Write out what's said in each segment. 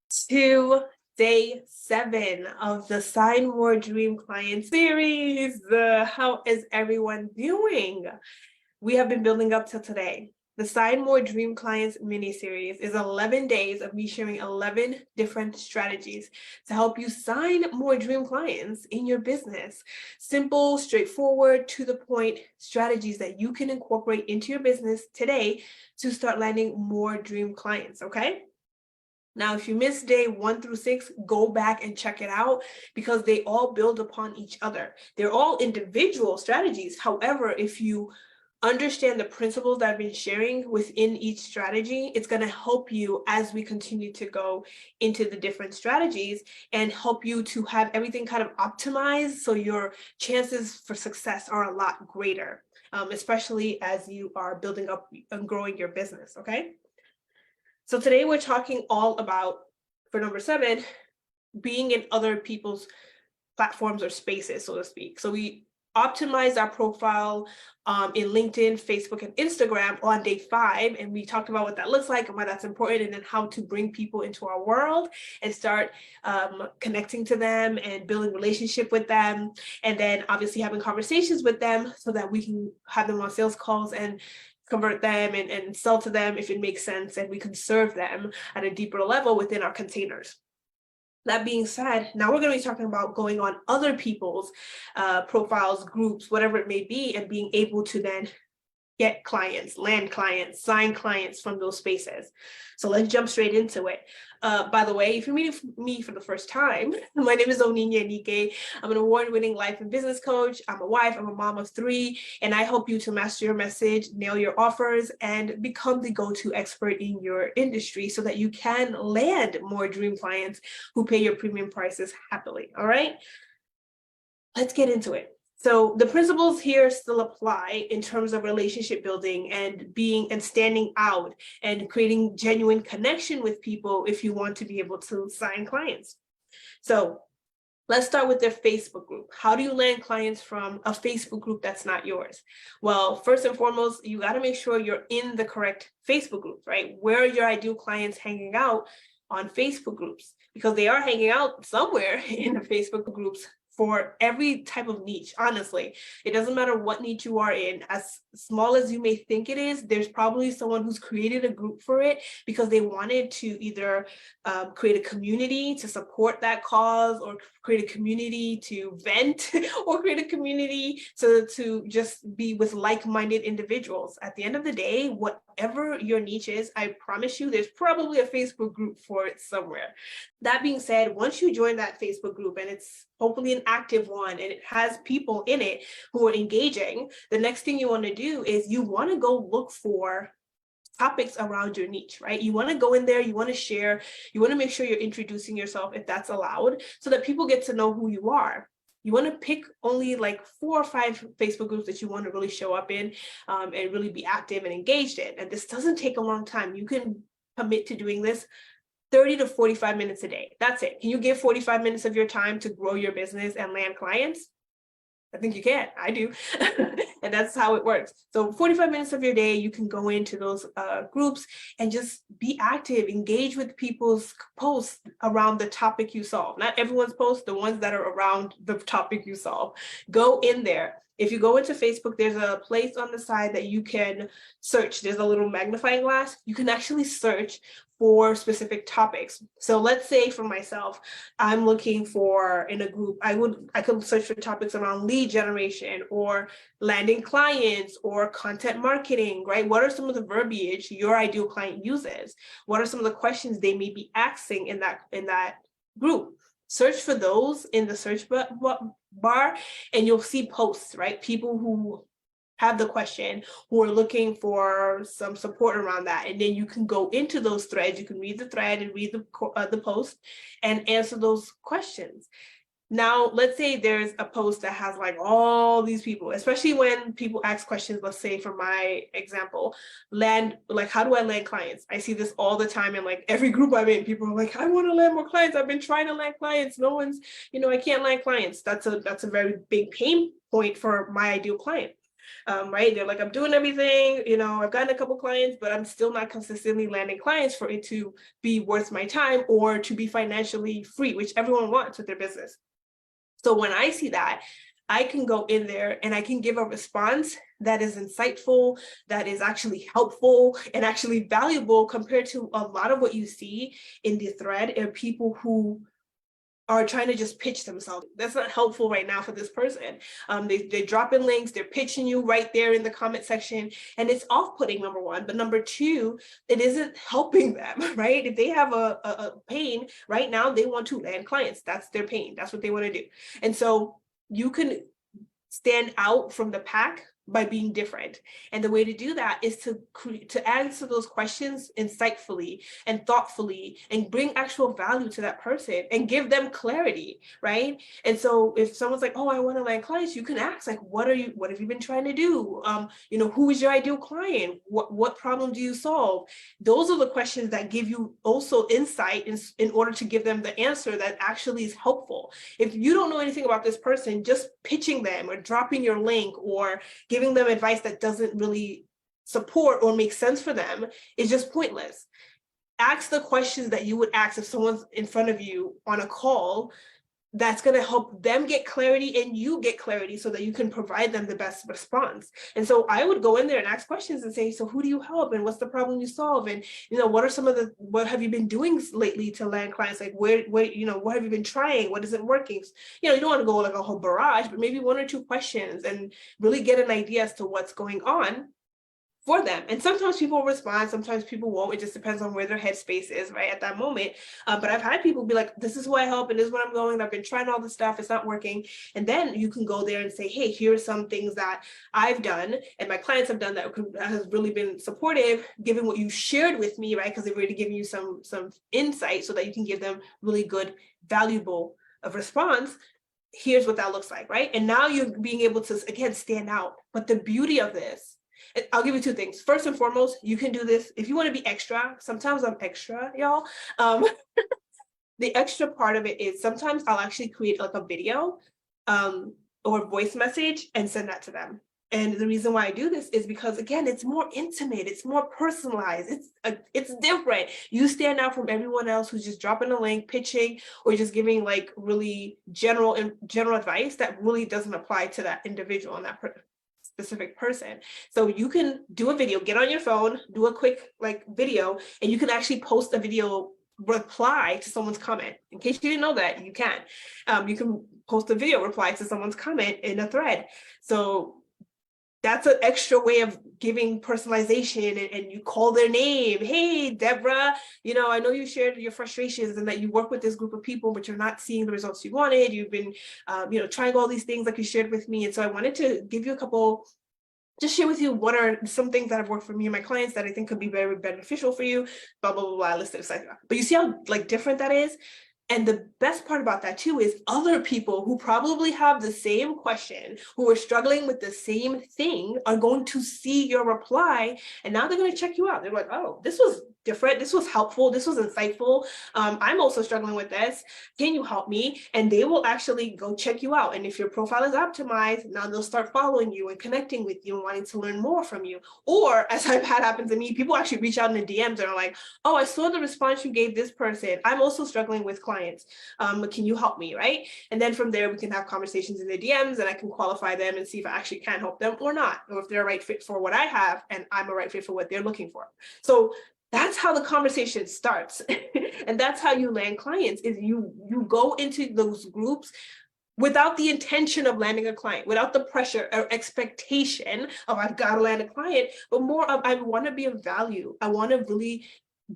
to day 7 of the Sign More Dream Client series. How is everyone doing? We have been building up till today. The Sign More Dream Clients mini-series is 11 days of me sharing 11 different strategies to help you sign more dream clients in your business. Simple, straightforward, to the point strategies that you can incorporate into your business today to start landing more dream clients, okay? Now, if you missed day 1 through 6, go back and check it out because they all build upon each other. They're all individual strategies. However, if you understand the principles that I've been sharing within each strategy, it's going to help you as we continue to go into the different strategies and help you to have everything kind of optimized so your chances for success are a lot greater, especially as you are building up and growing your business, okay? So today we're talking all about, for number 7, being in other people's platforms or spaces, so to speak. So we optimized our profile in LinkedIn, Facebook, and Instagram on day 5, and we talked about what that looks like and why that's important, and then how to bring people into our world and start connecting to them and building relationship with them, and then obviously having conversations with them so that we can have them on sales calls and convert them and sell to them if it makes sense, and we can serve them at a deeper level within our containers. That being said, now we're going to be talking about going on other people's profiles, groups, whatever it may be, and being able to then get clients, land clients, sign clients from those spaces. So let's jump straight into it. By the way, if you're meeting me for the first time, my name is Onyinye Anike. I'm an award-winning life and business coach. I'm a wife, I'm a mom of 3, and I help you to master your message, nail your offers, and become the go-to expert in your industry so that you can land more dream clients who pay your premium prices happily, all right? Let's get into it. So the principles here still apply in terms of relationship building and being and standing out and creating genuine connection with people if you want to be able to sign clients. So let's start with their Facebook group. How do you land clients from a Facebook group that's not yours? Well, first and foremost, you got to make sure you're in the correct Facebook groups, right? Where are your ideal clients hanging out on Facebook groups? Because they are hanging out somewhere in the Facebook groups for every type of niche. Honestly, it doesn't matter what niche you are in, as small as you may think it is, there's probably someone who's created a group for it because they wanted to either create a community to support that cause, or create a community to vent, or create a community to just be with like-minded individuals. At the end of the day, whatever your niche is, I promise you there's probably a Facebook group for it somewhere. That being said, once you join that Facebook group, and it's hopefully an active one and it has people in it who are engaging, the next thing you want to do is you want to go look for topics around your niche, right? You want to go in there, you want to share, you want to make sure you're introducing yourself if that's allowed, so that people get to know who you are. You want to pick only like 4 or 5 Facebook groups that you want to really show up in and really be active and engaged in. And this doesn't take a long time. You can commit to doing this 30 to 45 minutes a day. That's it. Can you give 45 minutes of your time to grow your business and land clients? I think you can. I do. And that's how it works. So 45 minutes of your day, you can go into those groups and just be active, engage with people's posts around the topic you solve. Not everyone's posts, the ones that are around the topic you solve. Go in there. If you go into Facebook, there's a place on the side that you can search. There's a little magnifying glass. You can actually search for specific topics. So let's say for myself, I'm looking for, in a group, I could search for topics around lead generation or landing clients or content marketing, right? What are some of the verbiage your ideal client uses? What are some of the questions they may be asking in that group? Search for those in the search bar and you'll see posts, right? People who have the question, who are looking for some support around that. And then you can go into those threads. You can read the thread and read the post and answer those questions. Now, let's say there's a post that has like all these people, especially when people ask questions, let's say for my example, how do I land clients? I see this all the time in like every group I'm in. People are like, I want to land more clients. I've been trying to land clients. No one's, I can't land clients. That's a very big pain point for my ideal client. right? They're like, I'm doing everything, you know, I've gotten a couple clients, but I'm still not consistently landing clients for it to be worth my time or to be financially free, which everyone wants with their business. So when I see that, I can go in there and I can give a response that is insightful, that is actually helpful and actually valuable compared to a lot of what you see in the thread are people who are trying to just pitch themselves. That's not helpful right now for this person. They're dropping links, they're pitching you right there in the comment section, and it's off-putting, number one. But number two, it isn't helping them, right? If they have a pain right now, they want to land clients. That's their pain. That's what they want to do. And so you can stand out from the pack by being different. And the way to do that is to answer those questions insightfully and thoughtfully and bring actual value to that person and give them clarity, right? And so if someone's like, oh, I want to land clients, you can ask like, what have you been trying to do? You know, who is your ideal client? What problem do you solve? Those are the questions that give you also insight in order to give them the answer that actually is helpful. If you don't know anything about this person, just pitching them or dropping your link or giving them advice that doesn't really support or make sense for them is just pointless. Ask the questions that you would ask if someone's in front of you on a call. That's going to help them get clarity and you get clarity so that you can provide them the best response. And so I would go in there and ask questions and say, so who do you help and what's the problem you solve? And, you know, what have you been doing lately to land clients? Like where, you know, what have you been trying? What isn't working? You know, you don't want to go like a whole barrage, but maybe one or two questions and really get an idea as to what's going on for them. And sometimes people respond, sometimes people won't. It just depends on where their headspace is right at that moment. But I've had people be like, this is who I help and this is where I'm going. I've been trying all this stuff. It's not working. And then you can go there and say, hey, here's some things that I've done and my clients have done that has really been supportive, given what you shared with me, right? Because they've already given you some insight so that you can give them really good, valuable response. Here's what that looks like, right? And now you're being able to, again, stand out. But the beauty of this, I'll give you two things. First and foremost, you can do this if you want to be extra. Sometimes I'm extra, y'all. The extra part of it is sometimes I'll actually create like a video or voice message and send that to them. And the reason why I do this is because, again, it's more intimate, it's more personalized, it's different. You stand out from everyone else who's just dropping a link, pitching, or just giving like really general advice that really doesn't apply to that individual and that specific person. So you can do a video, get on your phone, do a quick like video, and you can actually post a video reply to someone's comment. In case you didn't know that, you can. You can post a video reply to someone's comment in a thread. So that's an extra way of giving personalization, and you call their name. Hey, Deborah, you know, I know you shared your frustrations and that you work with this group of people, but you're not seeing the results you wanted. You've been, you know, trying all these things like you shared with me. And so I wanted to give you a couple, just share with you what are some things that have worked for me and my clients that I think could be very beneficial for you, blah, blah, blah, blah, listed, etc. But you see how like different that is? And the best part about that too is other people who probably have the same question, who are struggling with the same thing, are going to see your reply, and now they're going to check you out. They're like, oh, this was different, this was helpful, this was insightful. I'm also struggling with this. Can you help me? And they will actually go check you out. And if your profile is optimized, now they'll start following you and connecting with you and wanting to learn more from you. Or as I've had happen to me, people actually reach out in the DMs and are like, oh, I saw the response you gave this person. I'm also struggling with clients. Can you help me, right? And then from there, we can have conversations in the DMs and I can qualify them and see if I actually can help them or not, or if they're a right fit for what I have and I'm a right fit for what they're looking for. So that's how the conversation starts. And that's how you land clients, is you go into those groups without the intention of landing a client, without the pressure or expectation of I've got to land a client, but more of I want to be of value. I want to really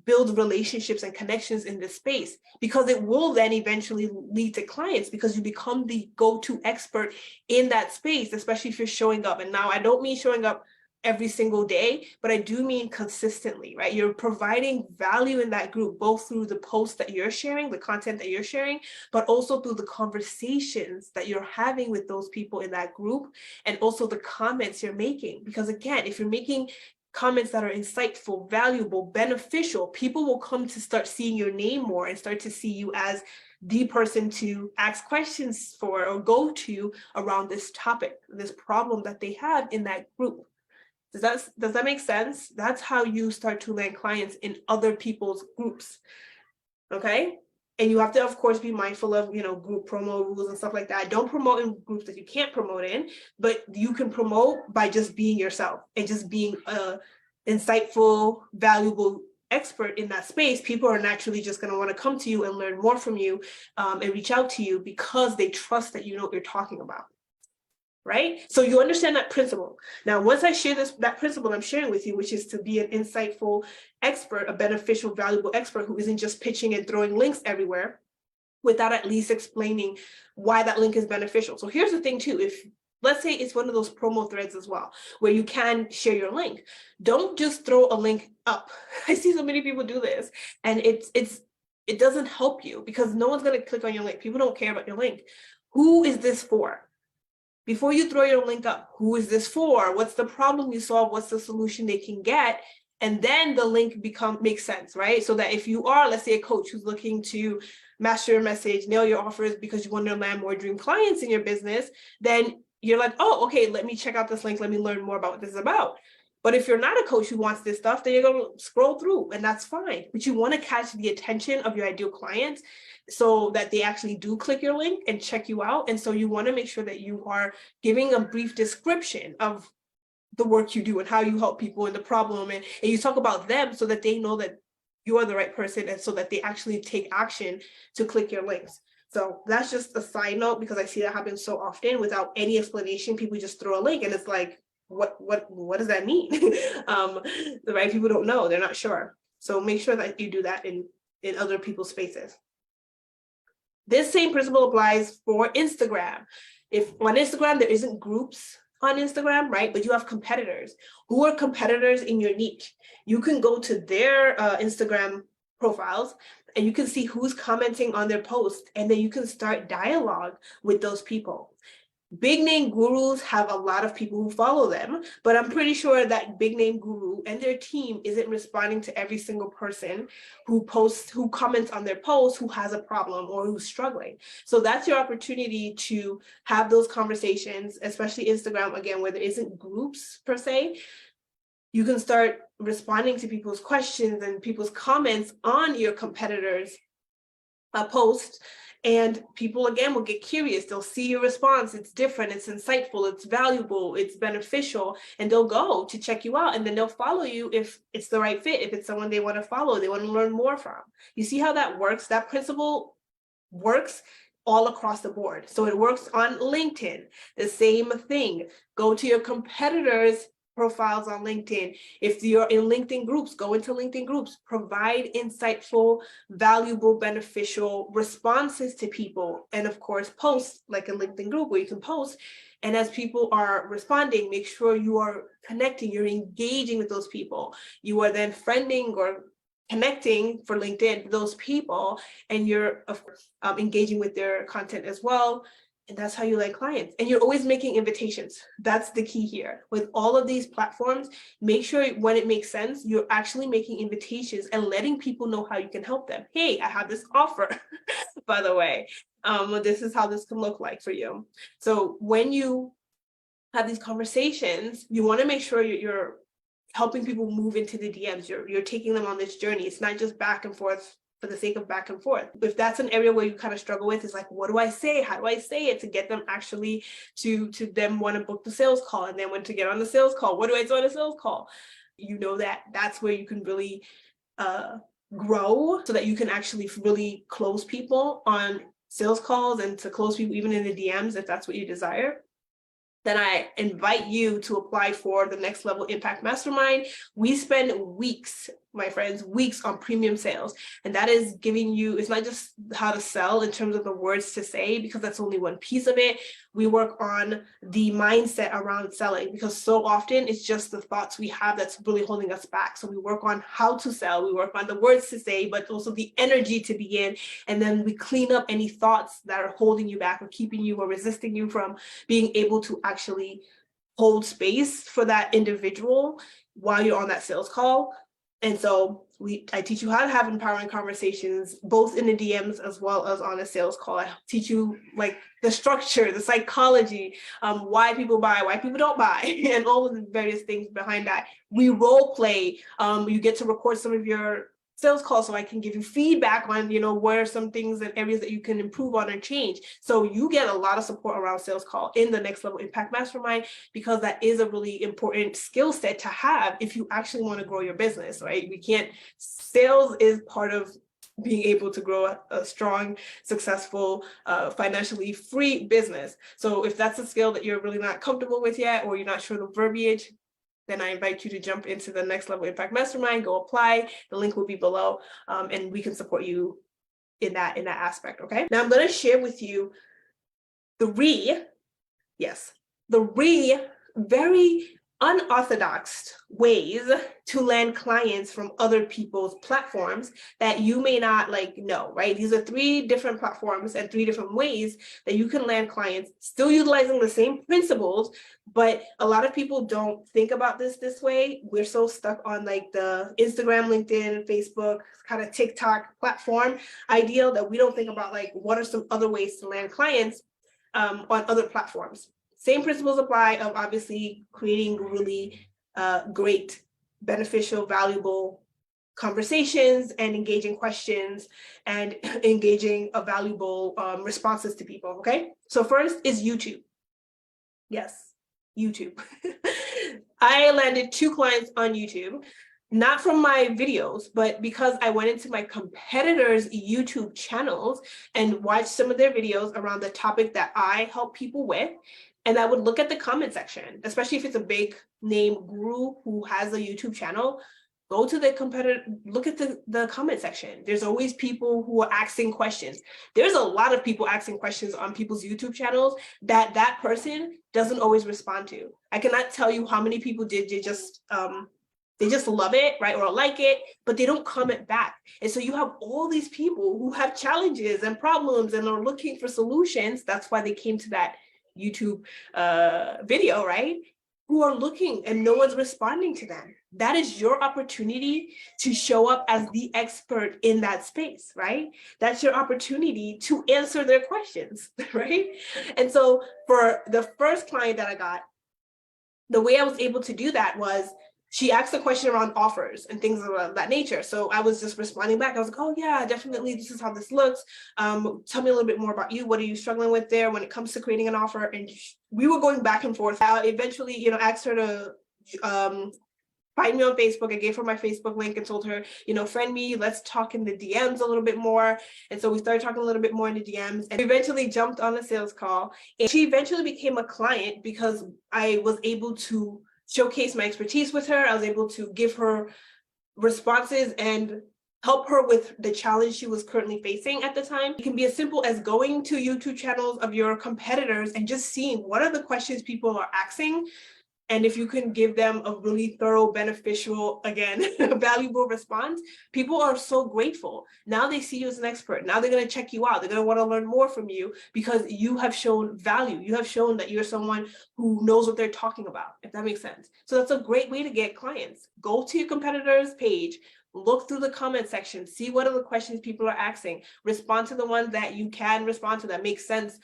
build relationships and connections in this space, because it will then eventually lead to clients, because you become the go-to expert in that space, especially if you're showing up. And now I don't mean showing up every single day, but I do mean consistently, right? You're providing value in that group, both through the posts that you're sharing, the content that you're sharing, but also through the conversations that you're having with those people in that group, and also the comments you're making. Because again, if you're making comments that are insightful, valuable, beneficial, people will come to start seeing your name more and start to see you as the person to ask questions for or go to around this topic, this problem that they have in that group. Does that make sense? That's how you start to land clients in other people's groups. Okay. And you have to, of course, be mindful of, group promo rules and stuff like that. Don't promote in groups that you can't promote in, but you can promote by just being yourself and just being a insightful, valuable expert in that space. People are naturally just going to want to come to you and learn more from you, and reach out to you because they trust that you know what you're talking about. Right? So you understand that principle. Now, once I share that principle I'm sharing with you, which is to be an insightful expert, a beneficial, valuable expert who isn't just pitching and throwing links everywhere without at least explaining why that link is beneficial. So here's the thing too, if let's say it's one of those promo threads as well, where you can share your link, don't just throw a link up. I see so many people do this, and it doesn't help you because no one's going to click on your link. People don't care about your link. Who is this for? Before you throw your link up, who is this for? What's the problem you solve? What's the solution they can get? And then the link makes sense, right? So that if you are, let's say, a coach who's looking to master your message, nail your offers because you want to land more dream clients in your business, then you're like, oh, okay, let me check out this link. Let me learn more about what this is about. But if you're not a coach who wants this stuff, then you're going to scroll through, and that's fine. But you want to catch the attention of your ideal clients so that they actually do click your link and check you out. And so you want to make sure that you are giving a brief description of the work you do and how you help people and the problem. And you talk about them so that they know that you are the right person, and so that they actually take action to click your links. So that's just a side note, because I see that happen so often without any explanation. People just throw a link and it's like, what does that mean? The right people don't know, they're not sure. So make sure that you do that in other people's spaces. This same principle applies for Instagram. If on Instagram there isn't groups on Instagram, right? But you have competitors. Who are competitors in your niche? You can go to their Instagram profiles and you can see who's commenting on their posts, and then you can start dialogue with those people. Big name gurus have a lot of people who follow them, but I'm pretty sure that big name guru and their team isn't responding to every single person who comments on their post, who has a problem or who's struggling. So that's your opportunity to have those conversations, especially Instagram, again, where there isn't groups per se. You can start responding to people's questions and people's comments on your competitors' posts. And people, again, will get curious. They'll see your response. It's different. It's insightful. It's valuable. It's beneficial. And they'll go to check you out. And then they'll follow you if it's the right fit, if it's someone they want to follow, they want to learn more from. You see how that works? That principle works all across the board. So it works on LinkedIn. The same thing. Go to your competitors' profiles on LinkedIn. If you're in LinkedIn groups, go into LinkedIn groups, provide insightful, valuable, beneficial responses to people. And of course, post like a LinkedIn group where you can post. And as people are responding, make sure you are connecting, you're engaging with those people. You are then friending or connecting for LinkedIn those people, and you're of course engaging with their content as well. And that's how you land clients. And you're always making invitations. That's the key here. With all of these platforms, make sure when it makes sense, you're actually making invitations and letting people know how you can help them. Hey, I have this offer, by the way. This is how this can look like for you. So when you have these conversations, you want to make sure you're helping people move into the DMs. You're taking them on this journey. It's not just back and forth for the sake of back and forth. If that's an area where you kind of struggle with, is like, what do I say? How do I say it to get them actually to them want to book the sales call? And then when to get on the sales call, what do I do on a sales call? You know, that's where you can really grow, so that you can actually really close people on sales calls and to close people even in the DMs if that's what you desire. Then I invite you to apply for the Next Level Impact Mastermind. We spend weeks, my friends, weeks on premium sales. And that is giving you, it's not just how to sell in terms of the words to say, because that's only one piece of it. We work on the mindset around selling, because so often it's just the thoughts we have that's really holding us back. So we work on how to sell, we work on the words to say, but also the energy to begin. And then we clean up any thoughts that are holding you back or keeping you or resisting you from being able to actually hold space for that individual while you're on that sales call. And so I teach you how to have empowering conversations, both in the DMs as well as on a sales call. I teach you like the structure, the psychology, why people buy, why people don't buy, and all of the various things behind that. We role play. You get to record some of your sales call so I can give you feedback on, where are some things and areas that you can improve on and change. So you get a lot of support around sales call in the Next Level Impact Mastermind, because that is a really important skill set to have if you actually want to grow your business, right? Sales is part of being able to grow a strong, successful, financially free business. So if that's a skill that you're really not comfortable with yet, or you're not sure the verbiage, then I invite you to jump into the Next Level Impact Mastermind, go apply. The link will be below, and we can support you in that aspect, okay? Now I'm gonna share with you three very unorthodox ways to land clients from other people's platforms that you may not know, right? These are 3 different platforms and 3 different ways that you can land clients, still utilizing the same principles, but a lot of people don't think about this way. We're so stuck on the Instagram, LinkedIn, Facebook, kind of TikTok platform ideal that we don't think about what are some other ways to land clients on other platforms. Same principles apply of obviously creating really great, beneficial, valuable conversations and engaging questions and engaging valuable responses to people, okay? So first is YouTube. Yes, YouTube. I landed 2 clients on YouTube, not from my videos, but because I went into my competitors' YouTube channels and watched some of their videos around the topic that I help people with. And I would look at the comment section, especially if it's a big name guru who has a YouTube channel. Go to the competitor, look at the comment section. There's always people who are asking questions. There's a lot of people asking questions on people's YouTube channels that person doesn't always respond to. I cannot tell you how many people they just love it, right? Or like it, but they don't comment back. And so you have all these people who have challenges and problems and are looking for solutions. That's why they came to that YouTube video, right? Who are looking and no one's responding to them. That is your opportunity to show up as the expert in that space, right? That's your opportunity to answer their questions, right? And so for the first client that I got, the way I was able to do that was she asked a question around offers and things of that nature. So I was just responding back. I was like, oh yeah, definitely, this is how this looks. Tell me a little bit more about you. What are you struggling with there when it comes to creating an offer? And we were going back and forth. I eventually, asked her to find me on Facebook. I gave her my Facebook link and told her, friend me, let's talk in the DMs a little bit more. And so we started talking a little bit more in the DMs and eventually jumped on a sales call. And she eventually became a client because I was able to showcase my expertise with her. I was able to give her responses and help her with the challenge she was currently facing at the time. It can be as simple as going to YouTube channels of your competitors and just seeing what are the questions people are asking. And if you can give them a really thorough, beneficial, again, valuable response, people are so grateful. Now they see you as an expert. Now they're going to check you out. They're going to want to learn more from you because you have shown value. You have shown that you're someone who knows what they're talking about, if that makes sense. So that's a great way to get clients. Go to your competitor's page, look through the comment section, see what are the questions people are asking, respond to the ones that you can respond to that make sense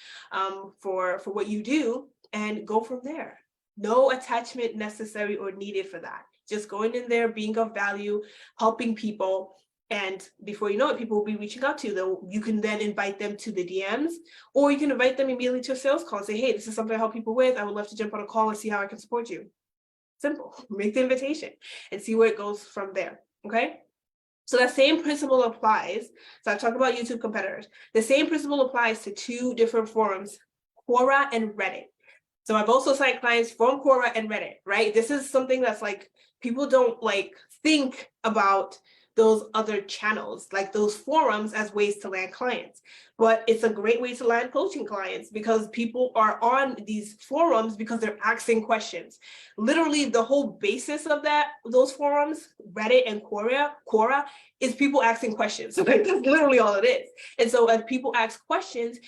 for what you do, and go from there. No attachment necessary or needed for that. Just going in there, being of value, helping people. And before you know it, people will be reaching out to you. You can then invite them to the DMs, or you can invite them immediately to a sales call and say, hey, this is something I help people with. I would love to jump on a call and see how I can support you. Simple. Make the invitation and see where it goes from there. Okay. So that same principle applies. So I talked about YouTube competitors. The same principle applies to 2 different forums, Quora and Reddit. So I've also signed clients from Quora and Reddit, right? This is something that's people don't think about those other channels, those forums as ways to land clients. But it's a great way to land coaching clients because people are on these forums because they're asking questions. Literally the whole basis of those forums, Reddit and Quora, is people asking questions. So that's literally all it is. And so as people ask questions,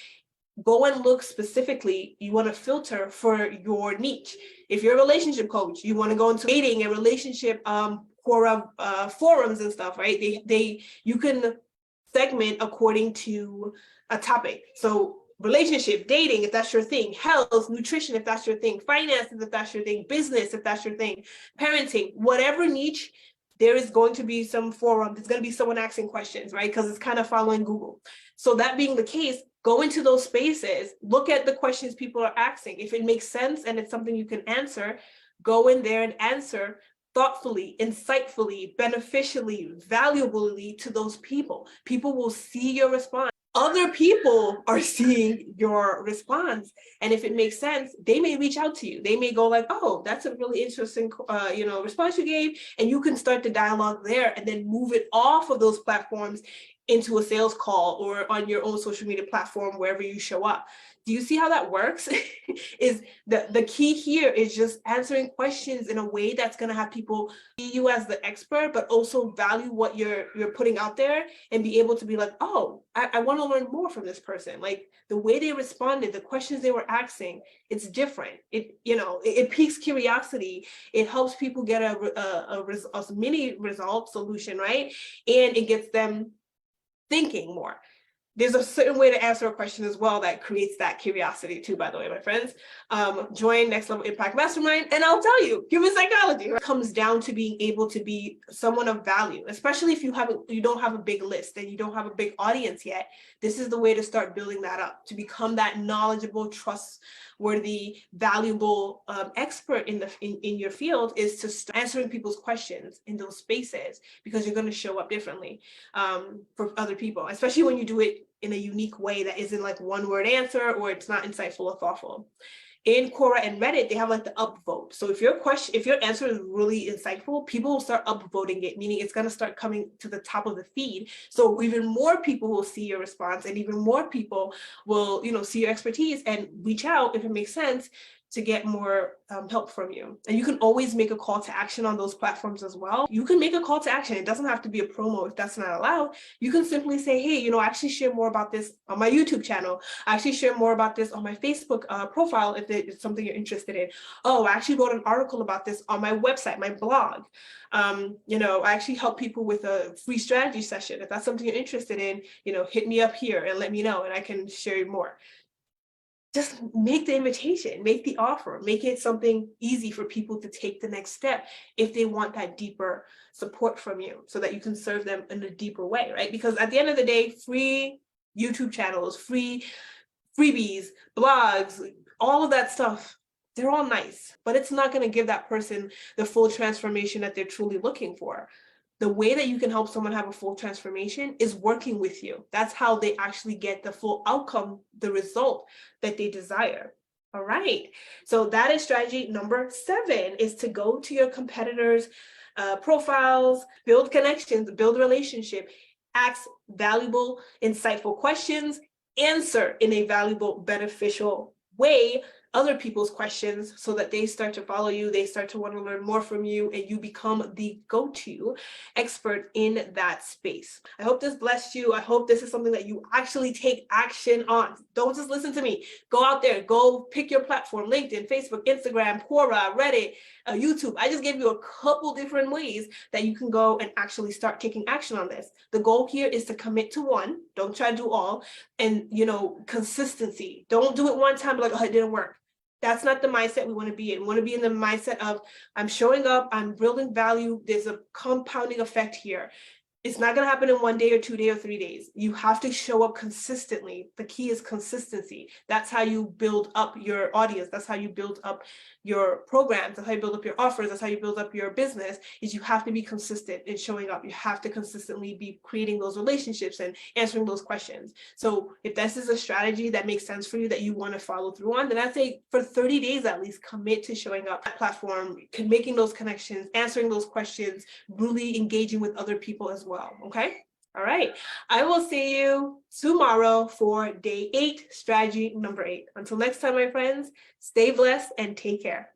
go and look specifically. You want to filter for your niche. If you're a relationship coach, you want to go into dating and relationship forums and stuff, right? You can segment according to a topic. So relationship, dating, if that's your thing, health, nutrition, if that's your thing, finances, if that's your thing, business, if that's your thing, parenting, whatever niche, there is going to be some forum. There's going to be someone asking questions, right? Because it's kind of following Google. So that being the case, go into those spaces, look at the questions people are asking. If it makes sense and it's something you can answer, go in there and answer thoughtfully, insightfully, beneficially, valuably to those people. People will see your response. Other people are seeing your response, and if it makes sense, they may reach out to you. They may go like, oh, that's a really interesting response you gave, and you can start the dialogue there and then move it off of those platforms into a sales call or on your own social media platform, wherever you show up. Do you see how that works? Is the key here is just answering questions in a way that's going to have people see you as the expert, but also value what you're putting out there and be able to be like, oh, I want to learn more from this person. Like the way they responded, the questions they were asking, it's different. It piques curiosity. It helps people get a mini result solution, right? And it gets them thinking more. There's a certain way to answer a question as well that creates that curiosity too, by the way, my friends. Join Next Level Impact Mastermind, and I'll tell you, human psychology, right? It comes down to being able to be someone of value, especially if you don't have a big list and you don't have a big audience yet. This is the way to start building that up, to become that knowledgeable, trustworthy, valuable expert in your field, is to start answering people's questions in those spaces, because you're going to show up differently for other people, especially when you do it in a unique way that isn't like one word answer or it's not insightful or thoughtful. In Quora and Reddit, they have like the upvote. So if your answer is really insightful, people will start upvoting it, meaning it's going to start coming to the top of the feed. So even more people will see your response, and even more people will, see your expertise and reach out if it makes sense to get more help from you. And you can always make a call to action on those platforms as well. You can make a call to action. It doesn't have to be a promo if that's not allowed. You can simply say, hey, I actually share more about this on my YouTube channel. I actually share more about this on my Facebook profile if it's something you're interested in. Oh, I actually wrote an article about this on my website, my blog. I actually help people with a free strategy session. If that's something you're interested in, hit me up here and let me know, and I can share more. Just make the invitation, make the offer, make it something easy for people to take the next step if they want that deeper support from you, so that you can serve them in a deeper way, right? Because at the end of the day, free YouTube channels, free freebies, blogs, all of that stuff, they're all nice, but it's not going to give that person the full transformation that they're truly looking for. The way that you can help someone have a full transformation is working with you. That's how they actually get the full outcome, the result that they desire. All right. So that is strategy number 7, is to go to your competitors' profiles, build connections, build relationship, ask valuable, insightful questions, answer in a valuable, beneficial way other people's questions, so that they start to follow you, they start to want to learn more from you, and you become the go-to expert in that space. I hope this blessed you. I hope this is something that you actually take action on. Don't just listen to me. Go out there, go pick your platform: LinkedIn, Facebook, Instagram, Quora, Reddit, YouTube. I just gave you a couple different ways that you can go and actually start taking action on this. The goal here is to commit to one. Don't try to do all. And, consistency. Don't do it one time, like, oh, it didn't work. That's not the mindset we want to be in. We want to be in the mindset of, I'm showing up, I'm building value. There's a compounding effect here. It's not going to happen in 1 day or 2 days or 3 days. You have to show up consistently. The key is consistency. That's how you build up your audience. That's how you build up your programs. That's how you build up your offers. That's how you build up your business. Is you have to be consistent in showing up. You have to consistently be creating those relationships and answering those questions. So if this is a strategy that makes sense for you, that you want to follow through on, then I'd say for 30 days at least, commit to showing up at platform, making those connections, answering those questions, really engaging with other people as well. Okay. All right. I will see you tomorrow for day 8, strategy number 8. Until next time, my friends, stay blessed and take care.